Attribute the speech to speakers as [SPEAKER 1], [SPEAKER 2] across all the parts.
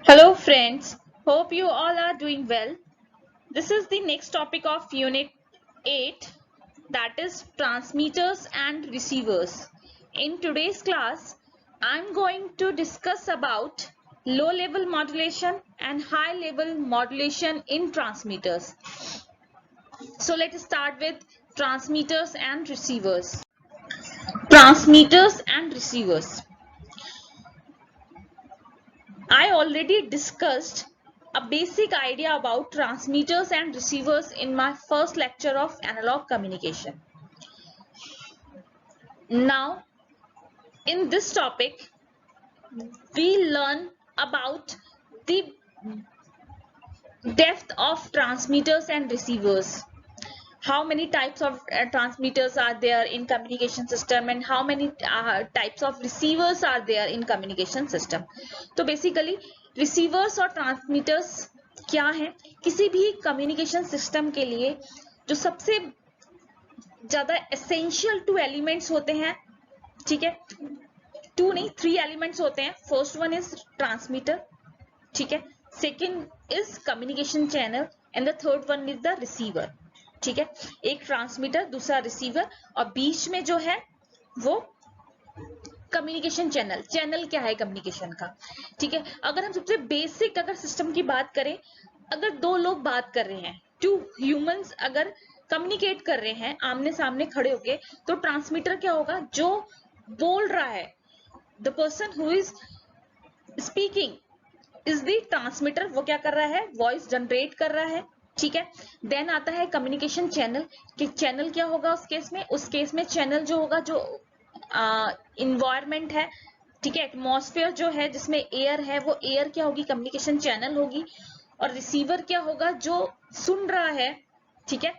[SPEAKER 1] Hello friends, hope you all are doing well. This is the next topic of Unit 8, that is transmitters and receivers. In today's class, I'm going to discuss about low level modulation and high level modulation in transmitters. So let's start with transmitters and receivers. Transmitters and receivers. I already discussed a basic idea about transmitters and receivers in my first lecture of analog communication. Now, in this topic, we learn about the depth of transmitters and receivers. How many types of transmitters are there in communication system and how many types of receivers are there in communication system. तो basically receivers और transmitters क्या है, किसी भी communication system के लिए जो सबसे ज्यादा essential two elements होते हैं, ठीक है, two नहीं 3 elements होते हैं. First one is transmitter, ठीक है, second is communication channel and the third one is the receiver. ठीक है, एक ट्रांसमीटर दूसरा रिसीवर और बीच में जो है वो कम्युनिकेशन चैनल. चैनल क्या है कम्युनिकेशन का, ठीक है. अगर हम सबसे बेसिक अगर सिस्टम की बात करें, अगर दो लोग बात कर रहे हैं, टू ह्यूमंस अगर कम्युनिकेट कर रहे हैं आमने सामने खड़े होके, तो ट्रांसमीटर क्या होगा, जो बोल रहा है, the person who is speaking is the transmitter, वो क्या कर रहा है, वॉइस जनरेट कर रहा है, ठीक है. देन आता है कम्युनिकेशन चैनल, कि चैनल क्या होगा उस केस में चैनल जो होगा, जो इन्वायरमेंट है, ठीक है, एटमॉस्फेयर जो है जिसमें एयर है, वो एयर क्या होगी, कम्युनिकेशन चैनल होगी. और रिसीवर क्या होगा, जो सुन रहा है, ठीक है,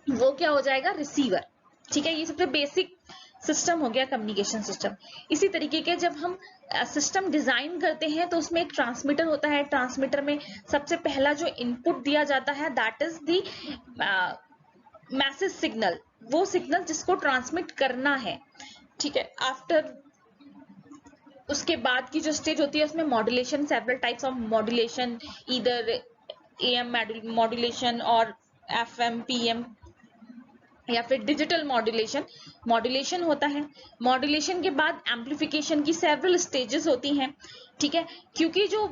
[SPEAKER 1] वो क्या हो जाएगा, रिसीवर. ठीक है, ये सबसे बेसिक सिस्टम हो गया कम्युनिकेशन सिस्टम. इसी तरीके के जब हम सिस्टम डिजाइन करते हैं तो उसमें एक ट्रांसमीटर होता है. ट्रांसमीटर में सबसे पहला जो इनपुट दिया जाता है that is the message signal, वो सिग्नल जिसको ट्रांसमिट करना है, ठीक है. आफ्टर उसके बाद की जो स्टेज होती है उसमें modulation, several types of modulation, इधर एएम मॉड्यूलेशन और एफएम पीएम या फिर डिजिटल मॉड्यूलेशन होता है. मॉड्यूलेशन के बाद एम्प्लीफिकेशन की सेवरल स्टेजेस होती हैं, ठीक है, क्योंकि जो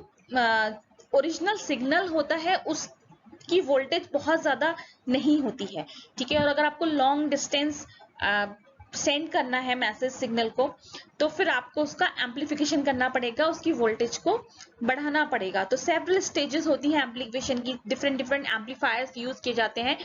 [SPEAKER 1] ओरिजिनल सिग्नल होता है उसकी वोल्टेज बहुत ज्यादा नहीं होती है, ठीक है. और अगर आपको लॉन्ग डिस्टेंस सेंड करना है मैसेज सिग्नल को, तो फिर आपको उसका एम्प्लीफिकेशन करना पड़ेगा, उसकी वोल्टेज को बढ़ाना पड़ेगा. तो सेवरल स्टेजेस होती हैं एम्प्लीफिकेशन की, डिफरेंट एम्पलीफायर्स यूज किए जाते हैं.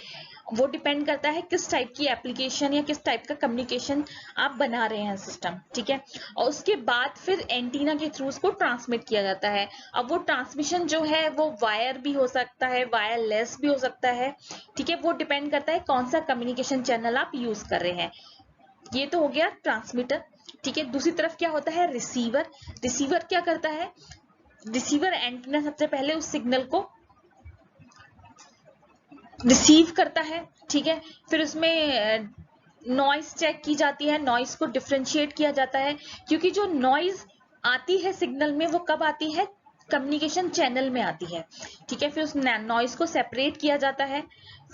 [SPEAKER 1] वो डिपेंड करता है किस टाइप की एप्लीकेशन या किस टाइप का कम्युनिकेशन आप बना रहे हैं सिस्टम, ठीक है. और उसके बाद फिर एंटीना के थ्रू उसको ट्रांसमिट किया जाता है. अब वो ट्रांसमिशन जो है वो वायर भी हो सकता है, वायरलेस भी हो सकता है, ठीक है. वो डिपेंड करता है कौन सा कम्युनिकेशन चैनल आप यूज कर रहे हैं. ये तो हो गया ट्रांसमीटर, ठीक है. दूसरी तरफ क्या होता है, रिसीवर. रिसीवर क्या करता है, रिसीवर एंटीना सबसे पहले उस सिग्नल को रिसीव करता है, ठीक है. फिर उसमें नॉइज चेक की जाती है, नॉइज को डिफरेंशिएट किया जाता है, क्योंकि जो नॉइज आती है सिग्नल में वो कब आती है, कम्युनिकेशन चैनल में आती है, ठीक है. फिर उस नॉइज को सेपरेट किया जाता है.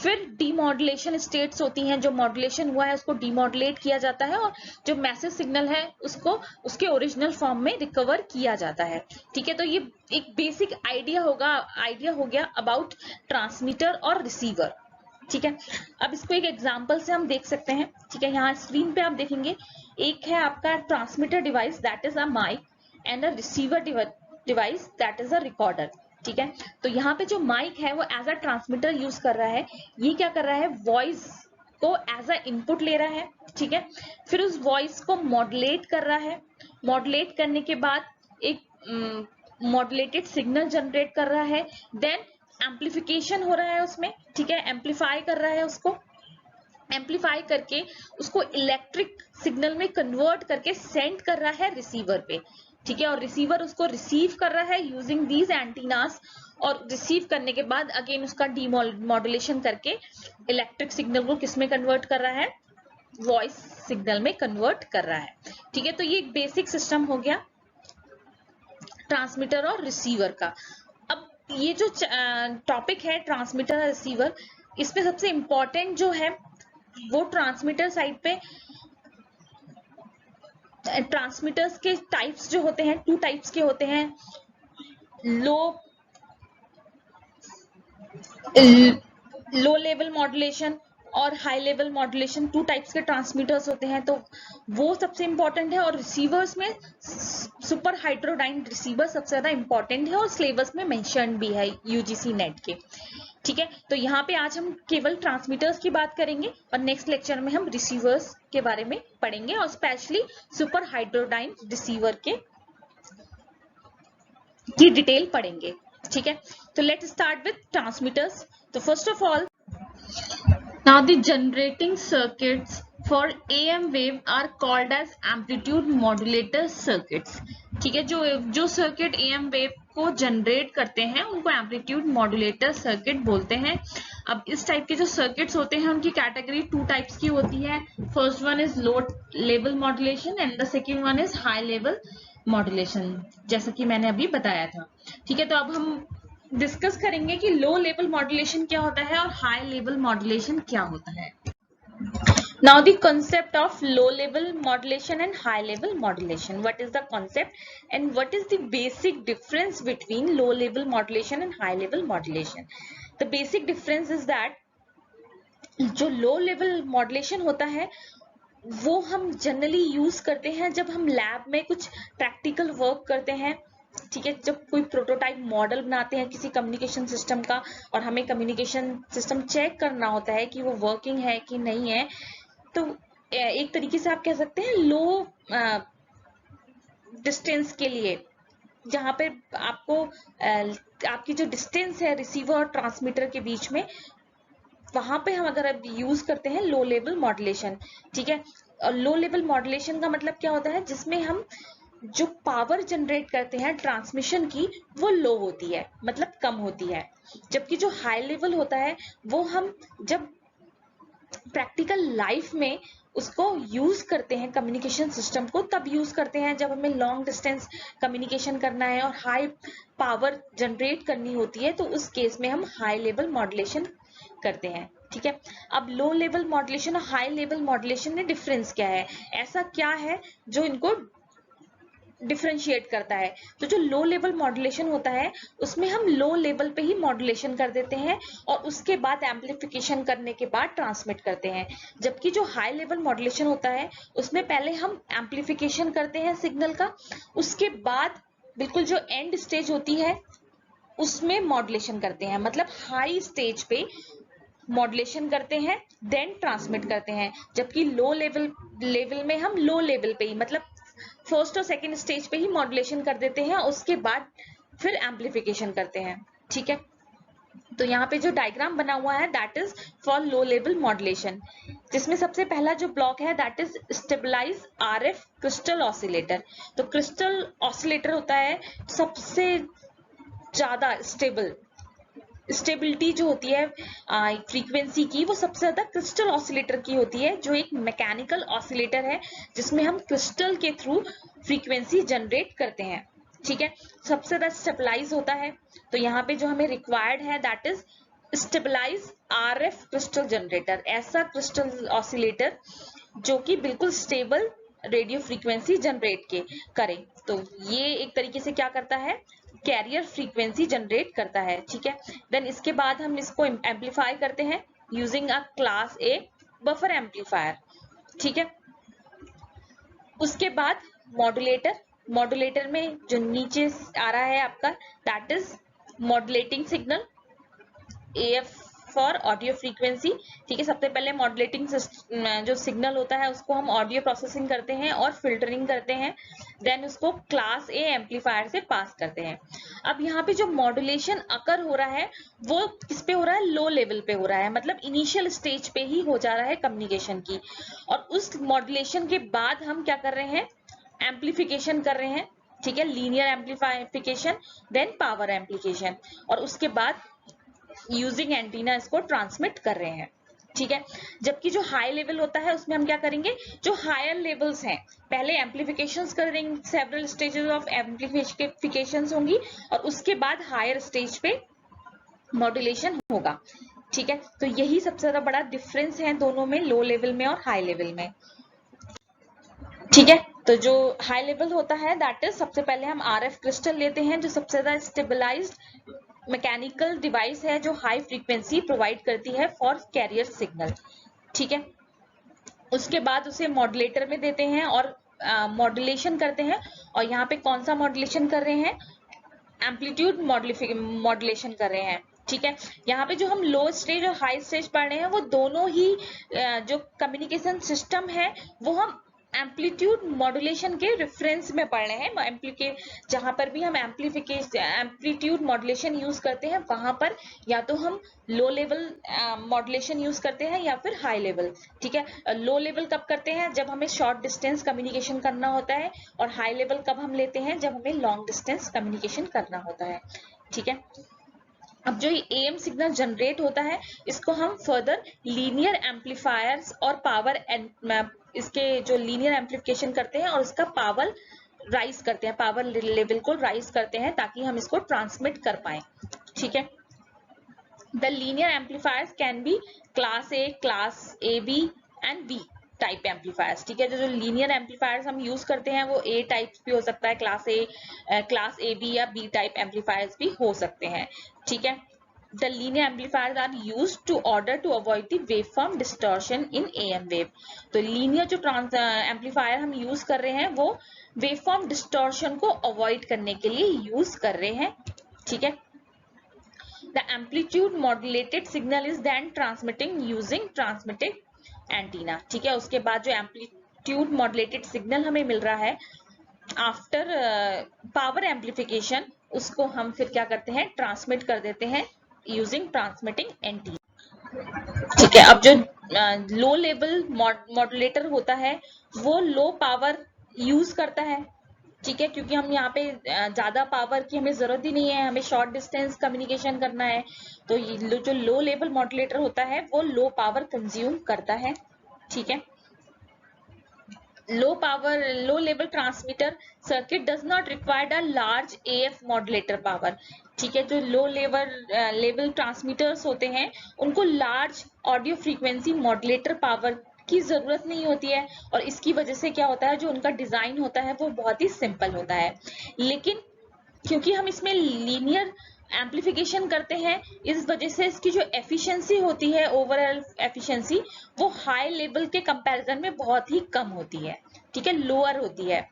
[SPEAKER 1] फिर डीमॉड्यूलेशन स्टेट्स होती हैं, जो मॉड्यूलेशन हुआ है उसको डीमॉड्यूलेट किया जाता है और जो मैसेज सिग्नल है उसको उसके ओरिजिनल फॉर्म में रिकवर किया जाता है, ठीक है. तो ये एक बेसिक आइडिया हो गया अबाउट ट्रांसमीटर और रिसीवर, ठीक है. अब इसको एक एग्जांपल से हम देख सकते हैं, ठीक है. यहाँ स्क्रीन पे आप देखेंगे, एक है आपका transmitter device that is a mic and a receiver device that is a recorder, ठीक है. तो यहाँ पे जो माइक है वो एज अ ट्रांसमीटर यूज कर रहा है. ये क्या कर रहा है, वॉइस को एज अ इनपुट ले रहा है, ठीक है. फिर उस वॉइस को मॉड्यूलेट कर रहा है. मॉड्यूलेट करने के बाद एक मॉड्यूलेटेड सिग्नल जनरेट कर रहा है. देन एम्प्लीफिकेशन हो रहा है उसमें, ठीक है. एम्प्लीफाई कर रहा है उसको, एम्प्लीफाई करके उसको इलेक्ट्रिक सिग्नल में कन्वर्ट करके सेंड कर रहा है रिसीवर पे, ठीक है. और रिसीवर उसको रिसीव कर रहा है यूजिंग दीज एंटीनास, और रिसीव करने के बाद अगेन उसका डीमॉड्यूलेशन करके इलेक्ट्रिक सिग्नल को किसमें कन्वर्ट कर रहा है, वॉइस सिग्नल में कन्वर्ट कर रहा है, ठीक है. तो ये एक बेसिक सिस्टम हो गया. ट्रांसमीटर और रिसीवर का। अब ये जो टॉपिक है ट्रांसमीटर और रिसीवर, इसमें सबसे इम्पोर्टेंट जो है वो ट्रांसमीटर साइड पे ट्रांसमीटर्स के टाइप्स जो होते हैं, 2 टाइप्स के होते हैं, लो लेवल मॉड्यूलेशन और हाई लेवल मॉड्यूलेशन, 2 टाइप्स के ट्रांसमीटर्स होते हैं, तो वो सबसे इंपॉर्टेंट है। और रिसीवर्स में सुपर हाइड्रोडाइन रिसीवर सबसे ज्यादा इंपॉर्टेंट है और सिलेबस में मेंशन भी है यूजीसी नेट के। ठीक है, तो यहाँ पे आज हम केवल ट्रांसमीटर्स की बात करेंगे और नेक्स्ट लेक्चर में हम रिसीवर्स के बारे में पढ़ेंगे और स्पेशली सुपर हाइड्रोडाइन रिसीवर की डिटेल पढ़ेंगे। ठीक है, तो लेट्स स्टार्ट विथ ट्रांसमीटर्स। तो first of all, now the generating circuits for AM wave are called as amplitude modulator circuits। ठीक है, जो सर्किट AM वेव को जनरेट करते हैं उनको एम्पलीट्यूड मॉड्यूलेटर सर्किट बोलते हैं। अब इस टाइप के जो सर्किट्स होते हैं उनकी कैटेगरी 2 टाइप्स की होती है। First one is low level modulation and the second one is high level modulation, जैसा कि मैंने अभी बताया था। ठीक है, तो अब हम डिस्कस करेंगे कि लो लेवल मॉड्यूलेशन क्या होता है और हाई लेवल मॉड्यूलेशन क्या होता है। Now the concept of low level modulation and high level modulation. What is the concept and what is the basic difference between low level modulation and high level modulation? The basic difference is that जो low level modulation होता है वो हम generally use करते हैं जब हम lab में कुछ प्रैक्टिकल वर्क करते हैं। ठीक है, जब कोई प्रोटोटाइप मॉडल बनाते हैं किसी कम्युनिकेशन सिस्टम का और हमें कम्युनिकेशन सिस्टम चेक करना होता है कि वो वर्किंग है कि नहीं है, तो एक तरीके से आप कह सकते हैं लो डिस्टेंस के लिए, जहां पे आपको आपकी जो डिस्टेंस है रिसीवर और ट्रांसमीटर के बीच में, वहां पे हम अगर यूज करते हैं लो लेवल मॉड्यूलेशन। ठीक है, और लो लेवल मॉड्यूलेशन का मतलब क्या होता है, जिसमें हम जो पावर जनरेट करते हैं ट्रांसमिशन की वो लो होती है, मतलब कम होती है। जबकि जो हाई लेवल होता है वो हम जब प्रैक्टिकल लाइफ में उसको यूज करते हैं कम्युनिकेशन सिस्टम को, तब यूज करते हैं जब हमें लॉन्ग डिस्टेंस कम्युनिकेशन करना है और हाई पावर जनरेट करनी होती है, तो उस केस में हम हाई लेवल मॉड्यूलेशन करते हैं। ठीक है, अब लो लेवल मॉड्यूलेशन और हाई लेवल मॉड्यूलेशन में डिफरेंस क्या है, ऐसा क्या है जो इनको डिफरेंशिएट करता है। तो जो लो लेवल मॉड्यूलेशन होता है उसमें हम लो लेवल पे ही मॉड्यूलेशन कर देते हैं और उसके बाद एम्पलीफिकेशन करने के बाद ट्रांसमिट करते हैं। जबकि जो हाई लेवल मॉड्यूलेशन होता है उसमें पहले हम एम्पलीफिकेशन करते हैं सिग्नल का, उसके बाद बिल्कुल जो एंड स्टेज होती है उसमें मॉड्यूलेशन करते हैं, मतलब हाई स्टेज पे मॉड्यूलेशन करते हैं देन ट्रांसमिट करते हैं। जबकि लो लेवल में हम लो लेवल पे ही, मतलब फर्स्ट और सेकंड स्टेज पे ही मॉड्यूलेशन कर देते हैं, उसके बाद फिर एम्पलीफिकेशन करते हैं। ठीक है, तो यहाँ पे जो डायग्राम बना हुआ है that is for low level modulation, जिसमें सबसे पहला जो ब्लॉक है that is stabilise RF crystal oscillator. तो क्रिस्टल ऑसिलेटर होता है सबसे ज्यादा स्टेबिलिटी जो होती है फ्रीक्वेंसी की, वो सबसे ज्यादा क्रिस्टल ऑसिलेटर की होती है, जो एक मैकेनिकल ऑसिलेटर है जिसमें हम क्रिस्टल के थ्रू फ्रीक्वेंसी जनरेट करते हैं। ठीक है, सबसे ज्यादा स्टेबलाइज होता है। तो यहाँ पे जो हमें रिक्वायर्ड है that is stabilise RF crystal generator, ऐसा क्रिस्टल ऑसिलेटर जो कि बिल्कुल स्टेबल रेडियो फ्रीक्वेंसी जनरेट करे। तो ये एक तरीके से क्या करता है, कैरियर फ्रीक्वेंसी जनरेट करता है। ठीक है, देन इसके बाद हम इसको एम्पलीफाई करते हैं using a class A buffer amplifier. ठीक है, उसके बाद मॉड्यूलेटर में जो नीचे आ रहा है आपका that is modulating signal, AF for audio frequency. ठीक है, सबसे पहले मॉड्यूलेटिंग जो सिग्नल होता है उसको हम ऑडियो प्रोसेसिंग करते हैं और फिल्टरिंग करते हैं, देन उसको क्लास ए एम्पलीफायर से पास करते हैं। अब यहाँ पे जो मॉड्यूलेशन अकर हो रहा है वो किस पे हो रहा है, लो लेवल पे हो रहा है, मतलब इनिशियल स्टेज पे ही हो जा रहा है कम्युनिकेशन की। और उस मॉड्यूलेशन के बाद हम क्या कर रहे हैं, एम्पलीफिकेशन कर रहे हैं। ठीक है, linear amplification then power amplification, और उसके बाद यूजिंग एंटीना इसको ट्रांसमिट कर रहे हैं। ठीक है। जबकि जो हाई लेवल होता है उसमें हम क्या करेंगे, जो हायर लेवल्स हैं पहले एम्पलीफिकेशंस कर देंगे, सेवरल स्टेजेस ऑफ एम्पलीफिकेशंस होंगी और उसके बाद हायर स्टेज पे मॉड्यूलेशन होगा। ठीक है, तो यही सबसे ज्यादा बड़ा डिफरेंस है दोनों में, लो लेवल में और हाई लेवल में। ठीक है, तो जो हाई लेवल होता है दैट इज, सबसे पहले हम आरएफ क्रिस्टल लेते हैं जो सबसे ज्यादा स्टेबलाइज्ड मैकेनिकल डिवाइस है जो हाई फ्रीक्वेंसी प्रोवाइड करती है फॉर कैरियर सिग्नल। ठीक है, उसके बाद उसे मॉड्यूलेटर में देते हैं और मॉड्यूलेशन करते हैं। और यहाँ पे कौन सा मॉड्यूलेशन कर रहे हैं, एम्पलीट्यूड मॉड्यूलेशन कर रहे हैं। ठीक है, यहाँ पे जो हम लो स्टेज और हाई स्टेज पढ़ रहे हैं वो दोनों ही जो कम्युनिकेशन सिस्टम है वो हम एम्पलीट्यूड मॉड्यूलेशन के रेफरेंस में पढ़ रहे हैं। जहां पर भी हम एम्पलीट्यूड मॉड्यूलेशन यूज करते हैं वहां पर या तो हम लो लेवल मॉड्यूलेशन यूज करते हैं या फिर हाई लेवल। ठीक है, लो लेवल कब करते हैं, जब हमें शॉर्ट डिस्टेंस कम्युनिकेशन करना होता है, और हाई लेवल कब हम लेते हैं, जब हमें लॉन्ग डिस्टेंस कम्युनिकेशन करना होता है। ठीक है, अब जो एएम सिग्नल जनरेट होता है इसको हम फर्दर लीनियर एम्पलीफायर्स और पावर इसके जो लीनियर एम्पलीफिकेशन करते हैं और उसका पावर राइज करते हैं, पावर लेवल को राइज करते हैं ताकि हम इसको ट्रांसमिट कर पाए। ठीक है, the linear amplifiers can be class A, class A B and B type amplifiers. ठीक है, जो लीनियर एम्पलीफायर्स हम यूज करते हैं वो ए टाइप भी हो सकता है, क्लास ए बी या बी टाइप एम्पलीफायर्स भी हो सकते हैं। ठीक है, the linear amplifiers are used to order to avoid the waveform distortion in AM wave। तो linear जो एम्पलीफायर हम यूज कर रहे हैं वो वेवफॉर्म डिस्टॉर्शन को अवॉइड करने के लिए यूज कर रहे हैं। ठीक है, the amplitude modulated signal is then transmitting using transmitted antenna। ठीक है, उसके बाद जो एम्पलीट्यूड मॉड्यूलेटेड सिग्नल हमें मिल रहा है आफ्टर पावर एम्पलीफिकेशन, उसको हम फिर क्या करते हैं, ट्रांसमिट कर देते हैं यूजिंग ट्रांसमिटिंग एंटीना। ठीक है, अब जो लो लेवल मॉड्यूलेटर होता है वो लो पावर यूज करता है। ठीक है, क्योंकि हम यहाँ पे ज्यादा पावर की हमें जरूरत ही नहीं है, हमें शॉर्ट डिस्टेंस कम्युनिकेशन करना है। तो जो लो लेवल मॉड्यूलेटर होता है वो लो पावर कंज्यूम करता है। ठीक है, low level transmitter circuit does not require a large AF modulator power। ठीक है, जो लो लेवल ट्रांसमीटर्स होते हैं उनको large audio frequency modulator power की जरूरत नहीं होती है, और इसकी वजह से क्या होता है, जो उनका डिजाइन होता है वो बहुत ही सिंपल होता है। लेकिन क्योंकि हम इसमें लीनियर एम्पलीफिकेशन करते हैं, इस वजह से इसकी जो एफिशिएंसी होती है, ओवरऑल एफिशिएंसी, वो हाई लेवल के कंपैरिजन में बहुत ही कम होती है। ठीक है, लोअर होती है।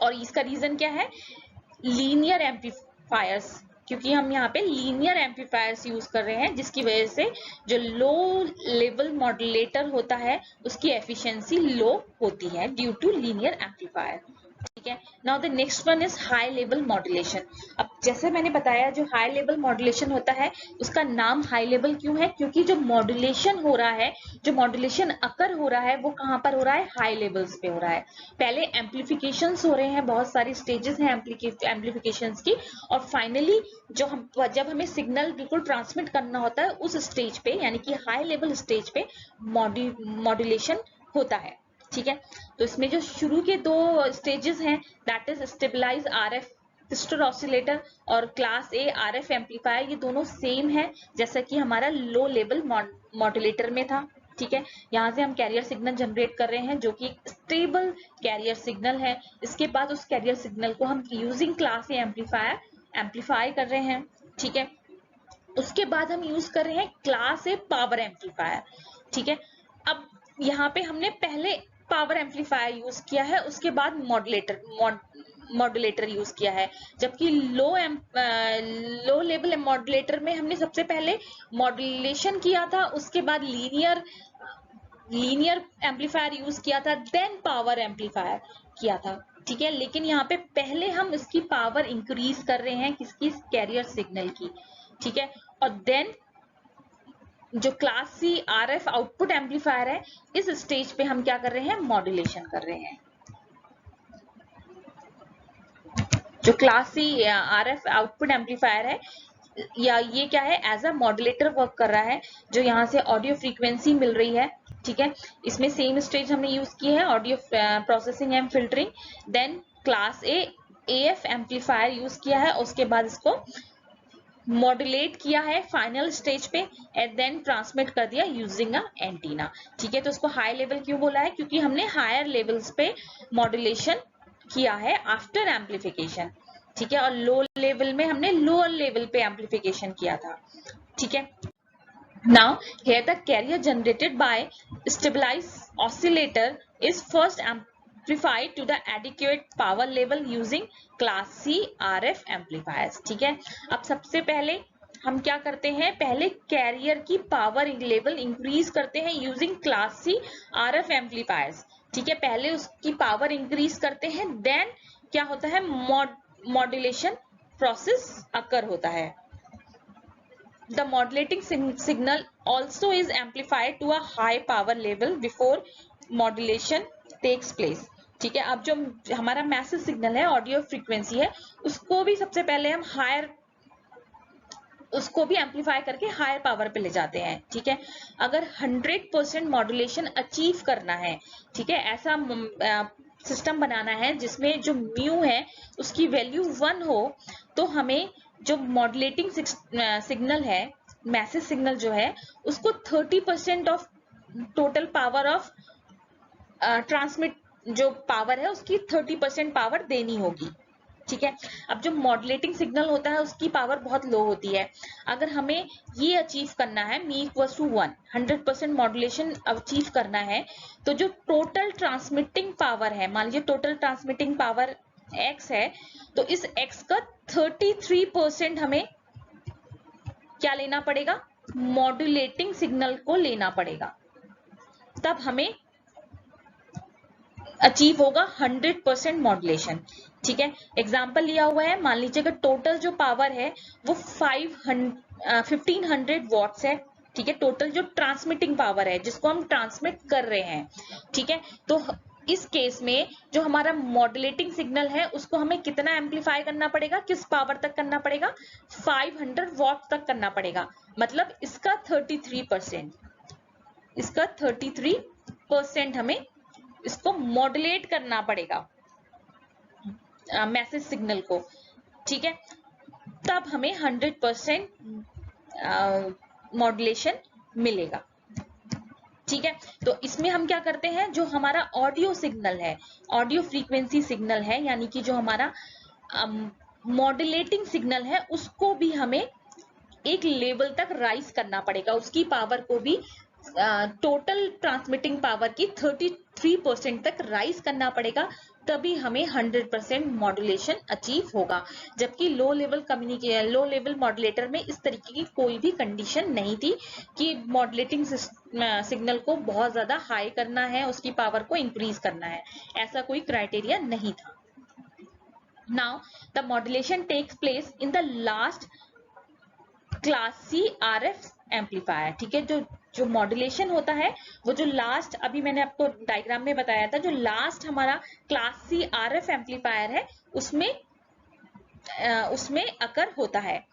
[SPEAKER 1] और इसका रीजन क्या है, लीनियर एम्पलीफायर्स, क्योंकि हम यहाँ पे लीनियर एम्पलीफायर्स यूज कर रहे हैं जिसकी वजह से जो लो लेवल मॉड्यूलेटर होता है उसकी एफिशिएंसी लो होती है ड्यू टू लीनियर एम्पलीफायर। ठीक है, now the next one is high level modulation. अब जैसे मैंने बताया जो हाई लेवल मॉड्यूलेशन होता है उसका नाम हाई लेवल क्यों है, क्योंकि जो मॉड्यूलेशन हो रहा है, जो मॉड्यूलेशन अकर हो रहा है वो कहाँ पर हो रहा है, हाई लेवल्स पे हो रहा है। पहले एम्पलीफिकेशंस हो रहे हैं, बहुत सारी स्टेजेस हैं एम्पलीफिकेशंस की, और फाइनली जब हमें सिग्नल बिल्कुल ट्रांसमिट करना होता है उस स्टेज पे, यानी कि हाई लेवल स्टेज पे मॉड्यूलेशन होता है। ठीक है, तो इसमें जो शुरू के दो स्टेजेस हैं that is stabilise RF crystal oscillator और क्लास ए आरएफ एम्पलीफायर, ये दोनों सेम है जैसा कि हमारा लो लेवल मॉड्यूलेटर में था। ठीक है, यहाँ से हम कैरियर सिग्नल जनरेट कर रहे हैं जो कि एक स्टेबल कैरियर सिग्नल है। इसके बाद उस कैरियर सिग्नल को हम using class A amplifier amplify कर रहे हैं। ठीक है, उसके बाद हम यूज कर रहे हैं क्लास ए पावर एम्पलीफायर। ठीक है, अब यहाँ पे हमने पहले पावर एम्पलीफायर यूज किया है, उसके बाद मॉड्यूलेटर यूज किया है, जबकि लो लेवल मॉड्यूलेटर में हमने सबसे पहले मॉड्यूलेशन किया था, उसके बाद लीनियर एम्पलीफायर यूज किया था, देन पावर एम्पलीफायर किया था। ठीक है, लेकिन यहाँ पे पहले हम इसकी पावर इंक्रीज कर रहे हैं किसकी, कैरियर सिग्नल की। ठीक है, और देन जो class C RF output amplifier है, इस स्टेज पे हम क्या कर रहे हैं, मॉड्यूलेशन कर रहे हैं। जो class C RF output amplifier है या ये क्या है, एज अ मॉड्यूलेटर वर्क कर रहा है, जो यहाँ से ऑडियो फ्रीक्वेंसी मिल रही है, ठीक है। इसमें सेम स्टेज हमने यूज की है, audio processing and filtering. Then class A AF amplifier use किया है, उसके बाद इसको मॉड्यूलेट किया है फाइनल स्टेज पे एंड देन ट्रांसमिट कर दिया यूजिंग अ एंटीना, ठीक है। तो उसको हाई लेवल क्यों बोला है, क्योंकि हमने हायर लेवल्स पे मॉड्यूलेशन किया है आफ्टर एम्पलीफिकेशन, ठीक है। और लो लेवल में हमने लोअर लेवल पे एम्पलीफिकेशन किया था, ठीक है। Now, here the carrier generated by stabilized oscillator is first amplified to the adequate power level using class C RF amplifiers, ठीक है। अब सबसे पहले हम क्या करते हैं, पहले कैरियर की पावर लेवल इंक्रीज करते हैं using class C RF amplifiers, ठीक है। पहले उसकी पावर इंक्रीज करते हैं, देन क्या होता है, मॉड्यूलेशन प्रोसेस अकर होता है। The modulating signal also is amplified to a high power level before modulation takes place, ठीक है। अब जो हमारा मैसेज सिग्नल है, ऑडियो फ्रीक्वेंसी है, उसको भी सबसे पहले हम उसको भी एम्पलीफाई करके हायर पावर पे ले जाते हैं, ठीक है। अगर 100% मॉड्यूलेशन अचीव करना है, ठीक है, ऐसा सिस्टम बनाना है जिसमें जो म्यू है उसकी वैल्यू 1 हो, तो हमें जो मॉड्यूलेटिंग सिग्नल है, मैसेज सिग्नल जो है, उसको 30% of total power of transmit जो पावर है उसकी 30% पावर देनी होगी, ठीक है। अब जो मॉड्यूलेटिंग सिग्नल होता है उसकी पावर बहुत लो होती है। अगर हमें ये अचीव करना है, मी इक्वल्स टू 1, 100% मॉड्यूलेशन अचीव करना है, तो जो टोटल ट्रांसमिटिंग पावर है, मान लीजिए टोटल ट्रांसमिटिंग पावर x है, तो इस x का 33% हमें क्या लेना पड़ेगा, मॉड्यूलेटिंग सिग्नल को लेना पड़ेगा, तब हमें अचीव होगा 100% मॉड्यूलेशन, ठीक है। एग्जाम्पल लिया हुआ है, मान लीजिए अगर टोटल जो पावर है वो 1500 वॉट्स है, ठीक है। टोटल जो ट्रांसमिटिंग पावर है जिसको हम ट्रांसमिट कर रहे हैं, ठीक है। तो इस केस में जो हमारा मॉड्यूलेटिंग सिग्नल है उसको हमें कितना एम्पलीफाई करना पड़ेगा, किस पावर तक करना पड़ेगा, 500 वॉट तक करना पड़ेगा। मतलब इसका 33% हमें इसको मॉड्यूलेट करना पड़ेगा मैसेज सिग्नल को, ठीक है, तब हमें 100% मॉड्यूलेशन मिलेगा, ठीक है। तो इसमें हम क्या करते हैं, जो हमारा ऑडियो सिग्नल है, ऑडियो फ्रीक्वेंसी सिग्नल है, यानी कि जो हमारा मॉड्यूलेटिंग सिग्नल है, उसको भी हमें एक लेवल तक राइज करना पड़ेगा, उसकी पावर को भी टोटल ट्रांसमिटिंग पावर की 33% तक राइज करना पड़ेगा, तभी हमें 100% मॉड्यूलेशन अचीव होगा। जबकि लो लेवल मॉड्यूलेटर में इस तरीके की कोई भी कंडीशन नहीं थी कि मॉड्यूलेटिंग सिग्नल को बहुत ज्यादा हाई करना है, उसकी पावर को इंक्रीज करना है, ऐसा कोई क्राइटेरिया नहीं था। Now the modulation takes place in the last class C RF amplifier, ठीक है। जो मॉड्यूलेशन होता है वो जो लास्ट, अभी मैंने आपको डायग्राम में बताया था, जो लास्ट हमारा क्लास सी RF एम्पलीफायर है उसमें अकर होता है,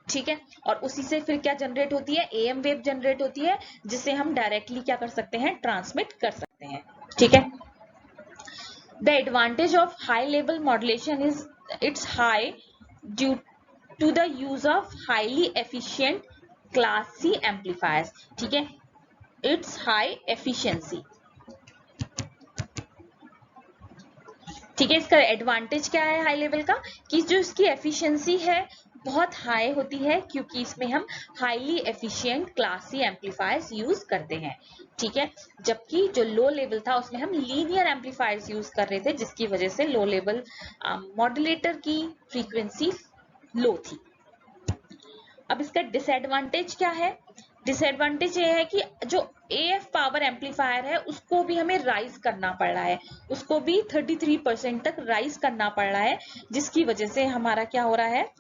[SPEAKER 1] ठीक है। और उसी से फिर क्या जनरेट होती है, AM वेव जनरेट होती है, जिसे हम डायरेक्टली क्या कर सकते हैं, ट्रांसमिट कर सकते हैं, ठीक है। The advantage of high level modulation is it's high due to the use of highly efficient class C amplifiers, ठीक है, its high efficiency, ठीक है। इसका एडवांटेज क्या है हाई लेवल का, कि जो इसकी एफिशिएंसी है बहुत हाई होती है, क्योंकि इसमें हम highly efficient class C amplifiers use करते हैं, ठीक है। जबकि जो लो लेवल था उसमें हम लीनियर एम्पलीफायर्स यूज कर रहे थे, जिसकी वजह से लो लेवल मॉड्यूलेटर की फ्रीक्वेंसी लो थी। अब इसका डिसएडवांटेज क्या है, डिसएडवांटेज ये है कि जो AF पावर एम्पलीफायर है उसको भी हमें राइज करना पड़ रहा है, उसको भी 33% तक राइज करना पड़ रहा है, जिसकी वजह से हमारा क्या हो रहा है,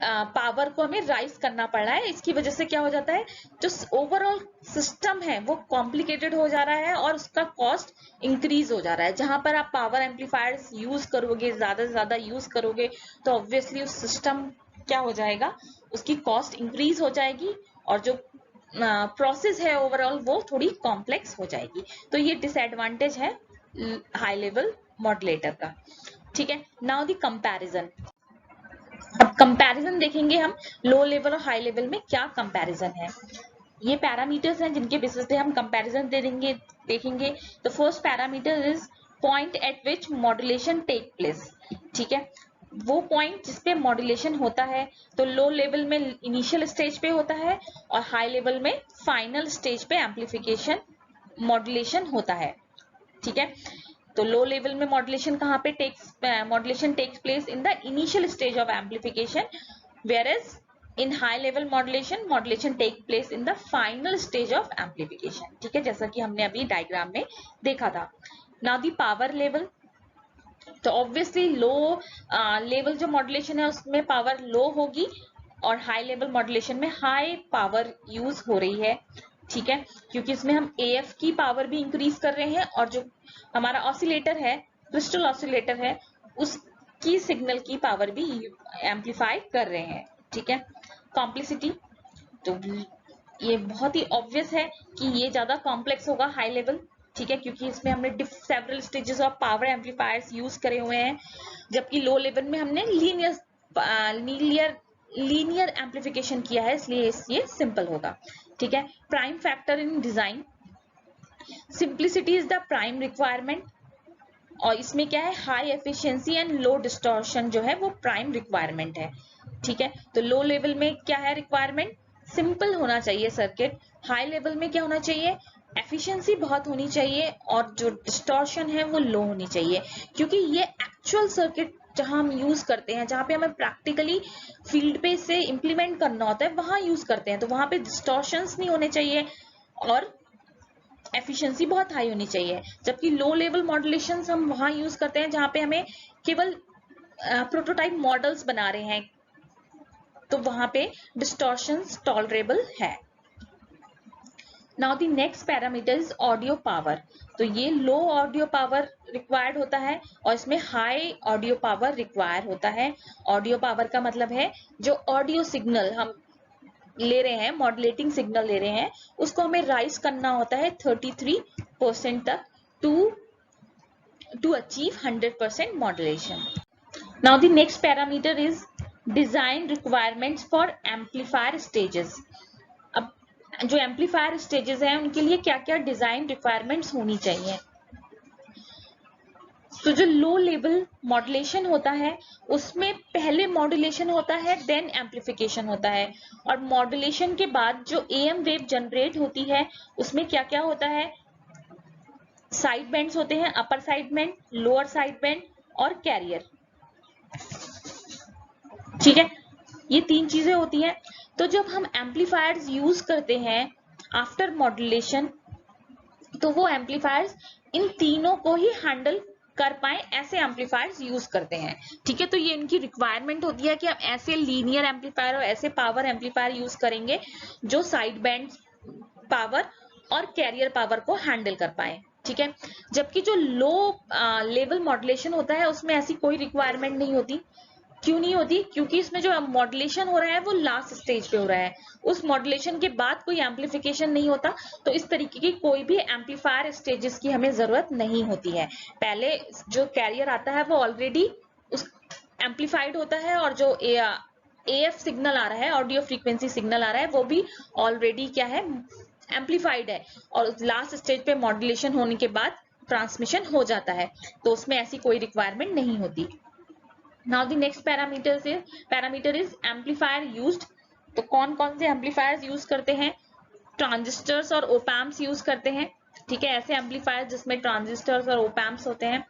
[SPEAKER 1] पावर को हमें राइज करना पड़ रहा है। इसकी वजह से क्या हो जाता है, जो ओवरऑल सिस्टम है वो कॉम्प्लिकेटेड हो जा रहा है और उसका कॉस्ट इंक्रीज हो जा रहा है। जहां पर आप पावर एम्पलीफायर्स यूज करोगे, ज्यादा से ज्यादा यूज करोगे, तो ऑब्वियसली उस सिस्टम क्या हो जाएगा, उसकी कॉस्ट इंक्रीज हो जाएगी और जो प्रोसेस है ओवरऑल वो थोड़ी कॉम्प्लेक्स हो जाएगी। तो ये डिसएडवांटेज है हाई लेवल मॉड्यूलेटर का। ठीक है, नाउ द कंपैरिजन। अब कंपैरिजन देखेंगे हम लो लेवल और हाई लेवल में क्या कंपैरिजन है। ये पैरामीटर्स हैं जिनके बेसिस पे हम कंपैरिजन देखेंगे। The first parameter is point at which modulation take place. ठीक है, वो पॉइंट जिसपे मॉड्यूलेशन होता है। तो लो लेवल में इनिशियल स्टेज पे होता है और हाई लेवल में फाइनल स्टेज पे एम्पलीफिकेशन मॉड्यूलेशन होता है। ठीक है, तो लो लेवल में मॉड्यूलेशन कहाँ पे modulation takes place in the initial stage of amplification, whereas in high level modulation take place in the final stage of amplification। ठीक है, जैसा कि हमने अभी डायग्राम में देखा था। now the power level, तो ऑब्वियसली लो लेवल जो मॉड्यूलेशन है उसमें पावर लो होगी और हाई लेवल मॉड्यूलेशन में हाई पावर यूज हो रही है। ठीक है, क्योंकि इसमें हम AF की पावर भी इंक्रीज कर रहे हैं और जो हमारा ऑसिलेटर है, क्रिस्टल ऑसिलेटर है, उसकी सिग्नल की पावर भी एम्पलीफाई कर रहे हैं। ठीक है, कॉम्प्लेक्सिटी, तो ये बहुत ही ऑब्वियस है कि ये ज्यादा कॉम्प्लेक्स होगा हाई लेवल। ठीक है, क्योंकि इसमें हमने several stages of power amplifiers use करे हुए हैं, जबकि लो लेवल में हमने लीनियर एम्पलीफिकेशन किया है, इसलिए ये सिंपल होगा। ठीक है, prime factor in design, simplicity is the prime requirement, और इसमें क्या है, high efficiency and low distortion जो है वो प्राइम रिक्वायरमेंट है। ठीक है, तो लो लेवल में क्या है रिक्वायरमेंट, सिंपल होना चाहिए सर्किट। हाई लेवल में क्या होना चाहिए, एफिशिएंसी बहुत होनी चाहिए और जो डिस्टॉर्शन है वो लो होनी चाहिए, क्योंकि ये एक्चुअल सर्किट जहां हम यूज करते हैं, जहां पे हमें प्रैक्टिकली फील्ड पे से इम्प्लीमेंट करना होता है, वहां यूज करते हैं, तो वहां पे डिस्टॉर्शंस नहीं होने चाहिए और एफिशिएंसी बहुत हाई होनी चाहिए। जबकि लो लेवल मॉड्यूलेशन हम वहां यूज करते हैं जहां पे हमें केवल प्रोटोटाइप मॉडल्स बना रहे हैं, तो वहां पे डिस्टॉर्शंस टॉलरेबल है। Now the next parameter is audio power, तो ये लो ऑडियो पावर रिक्वायर्ड होता है और इसमें हाई ऑडियो पावर रिक्वायर होता है। ऑडियो पावर का मतलब है जो ऑडियो सिग्नल हम ले रहे हैं, मॉड्यूलेटिंग सिग्नल ले रहे हैं, उसको हमें राइज करना होता है 33% तक to achieve 100% modulation. Now the next parameter is design requirements for amplifier stages. अब जो एम्पलीफायर स्टेजेस हैं उनके लिए क्या क्या डिजाइन रिक्वायरमेंट्स होनी चाहिए। तो जो लो लेवल मॉड्यूलेशन होता है उसमें पहले मॉड्यूलेशन होता है देन एम्पलीफिकेशन होता है, और मॉड्यूलेशन के बाद जो AM वेव जनरेट होती है उसमें क्या क्या होता है, साइड बैंड्स होते हैं, upper side band, lower side band और कैरियर। ठीक है, ये तीन चीजें होती हैं। तो जब हम एम्पलीफायर्स यूज करते हैं आफ्टर मॉड्यूलेशन, तो वो एम्पलीफायर्स इन तीनों को ही हैंडल कर पाए ऐसे एम्पलीफायर्स यूज करते हैं। ठीक है, तो ये इनकी रिक्वायरमेंट होती है कि हम ऐसे लीनियर एम्पलीफायर और ऐसे पावर एम्पलीफायर यूज करेंगे जो साइड बैंड पावर और कैरियर पावर को हैंडल कर पाए। ठीक है, जबकि जो लो लेवल मॉड्यूलेशन होता है उसमें ऐसी कोई रिक्वायरमेंट नहीं होती। क्यों नहीं होती, क्योंकि इसमें जो मॉड्यूलेशन हो रहा है वो लास्ट स्टेज पे हो रहा है, उस मॉड्यूलेशन के बाद कोई एम्पलीफिकेशन नहीं होता, तो इस तरीके की कोई भी एम्पलीफायर स्टेजेस की हमें जरूरत नहीं होती है। पहले जो कैरियर आता है वो ऑलरेडी उस एम्पलीफाइड होता है और जो AF सिग्नल आ रहा है, ऑडियो फ्रीक्वेंसी सिग्नल आ रहा है, वो भी ऑलरेडी क्या है, एम्पलीफाइड है, और लास्ट स्टेज पे मॉड्यूलेशन होने के बाद ट्रांसमिशन हो जाता है, तो उसमें ऐसी कोई रिक्वायरमेंट नहीं होती। Now the next parameter is amplifier used। तो कौन कौन से एम्पलीफायर्स यूज करते हैं, ट्रांजिस्टर्स और ओपैम्प्स यूज करते हैं। ठीक है, ऐसे एम्पलीफायर जिसमें ट्रांजिस्टर्स और ओपैम्प्स होते हैं,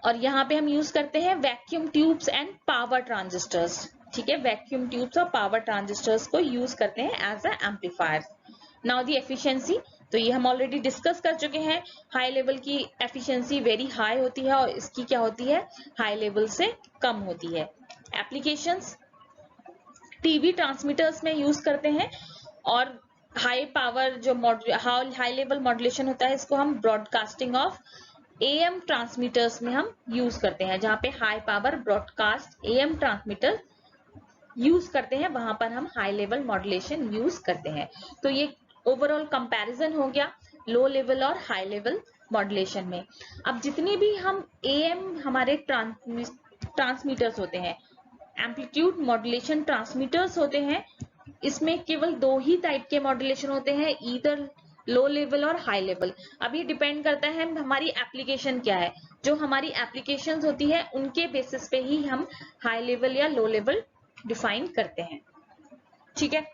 [SPEAKER 1] और यहाँ पे हम यूज करते हैं vacuum tubes and power transistors. ठीक है, वैक्यूम ट्यूब्स और पावर ट्रांजिस्टर्स को यूज करते हैं as a amplifier. Now the efficiency, तो ये हम ऑलरेडी डिस्कस कर चुके हैं, हाई लेवल की एफिशिएंसी वेरी हाई होती है और इसकी क्या होती है, हाई लेवल से कम होती है। एप्लीकेशंस, टीवी ट्रांसमीटर्स में यूज करते हैं, और हाई पावर जो हाई लेवल मॉड्यूलेशन होता है इसको हम ब्रॉडकास्टिंग ऑफ AM ट्रांसमीटर्स में हम यूज करते हैं, जहां पे high power broadcast AM transmitter use करते हैं वहां पर हम हाई लेवल मॉड्यूलेशन यूज करते हैं। तो ये ओवरऑल कंपैरिजन हो गया लो लेवल और हाई लेवल मॉड्यूलेशन में। अब जितने भी हम एएम हमारे ट्रांसमीटर्स होते हैं, एम्पलीट्यूड मॉड्यूलेशन ट्रांसमीटर्स होते हैं, इसमें केवल दो ही टाइप के मॉड्यूलेशन होते हैं, ईदर लो लेवल और हाई लेवल। अब ये डिपेंड करता है हमारी एप्लीकेशन क्या है, जो हमारी एप्लीकेशंस होती है उनके बेसिस पे ही हम हाई लेवल या लो लेवल डिफाइन करते हैं। ठीक है।